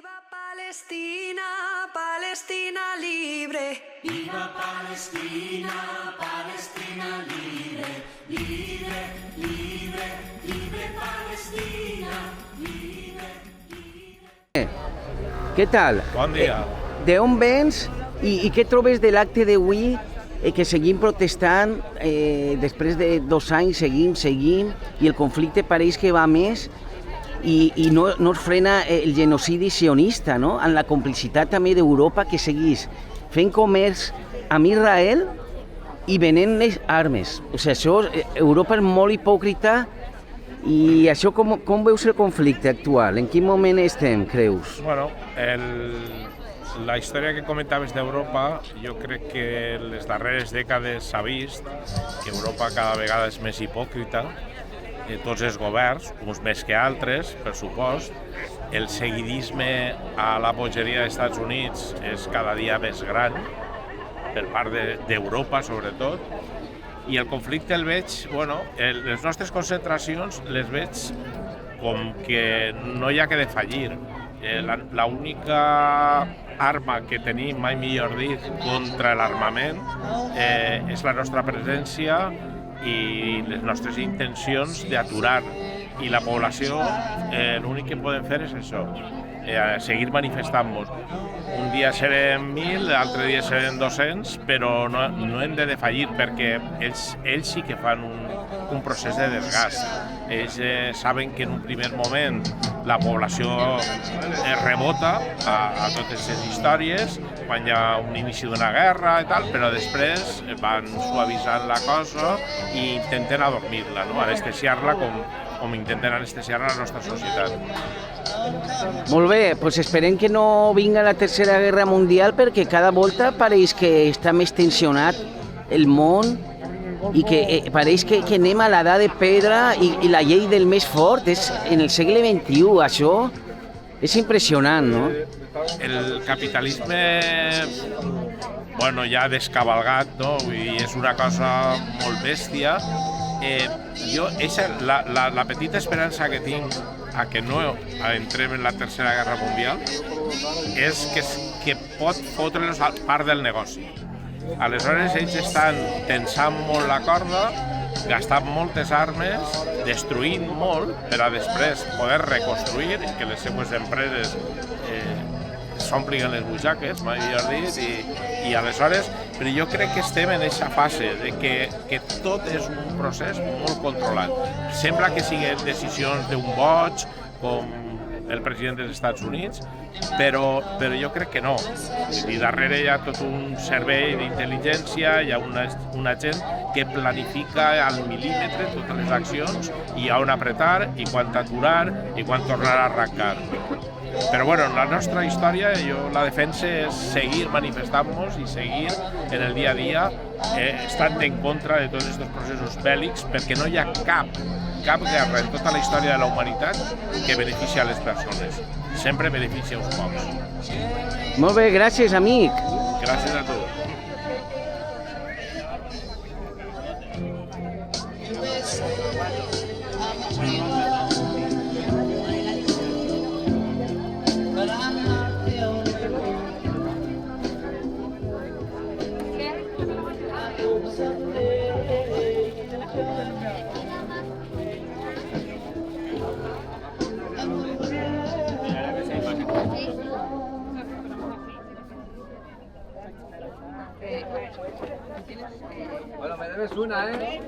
Viva Palestina, Palestina libre. Viva Palestina, Palestina libre. Libre, libre, libre Palestina. Libre, libre. Què tal? Bon dia. D'on vens i què trobes de l'acte d'avui que seguim protestant després de 2 anys, seguim i el conflicte pareix que va més i no es frena el genocidi sionista, no? En la complicitat també d'Europa que seguís fent comerç amb Israel i venent les armes. O sigui, això, Europa és molt hipòcrita i això com veus el conflicte actual? En quin moment estem, creus? Bueno, la història que comentaves d'Europa, jo crec que en les darreres dècades s'ha vist que Europa cada vegada és més hipòcrita, tots els governs, uns més que altres, per supost. El seguidisme a la bogeria dels Estats Units és cada dia més gran, per part d'Europa sobretot, i el conflicte el veig, bueno, les nostres concentracions les veig com que no hi ha que defallir. L'única arma que tenim, mai millor dit, contra l'armament és la nostra presència i les nostres intencions d'aturar. I la població, l'únic que podem fer és això, seguir manifestant-nos. Un dia serem 1.000, l'altre dia serem 200, però no hem de defallir perquè ells sí que fan un procés de desgast. Ells saben que en un primer moment la població rebota a totes les històries, quan hi ha un inici d'una guerra i tal, però després van suavitzant la cosa i intenten adormir-la, no? Anestesiar-la com intenten anestesiar la nostra societat. Molt bé, doncs esperem que no vinga la Tercera Guerra Mundial perquè cada volta pareix que està més tensionat el món i que pareix que anem a l'edat de pedra i la llei del més fort és en el segle XXI. Això és impressionant, no? El capitalisme, bueno, ja ha descabalgat, no? Vull dir, és una cosa molt bèstia. La petita esperança que tinc a que no entrem en la Tercera Guerra Mundial és que pot fotre-los part del negoci. Aleshores ells estan tensant molt la corda, gastant moltes armes, destruint molt per a després poder reconstruir i que les seues empreses s'omplin les butxaques, mai millor dit, i aleshores, però jo crec que estem en aquesta fase de que tot és un procés molt controlat. Sembla que siguin decisions d'un boig, com el president dels Estats Units, però jo crec que no. I darrere hi ha tot un servei d'intel·ligència, hi ha una gent que planifica al mil·límetre totes les accions i on apretar, i quan aturar, i quan tornar a arrencar. Però bueno, la nostra història, jo la defensa és seguir manifestant-nos i seguir en el dia a dia estant en contra de tots aquests processos bèl·lics perquè no hi ha cap guerra en tota la història de la humanitat que beneficia a les persones. Sempre beneficia uns pocs. Molt bé, gràcies, amic. Gràcies a tu. Bueno, me debes una, ¿eh?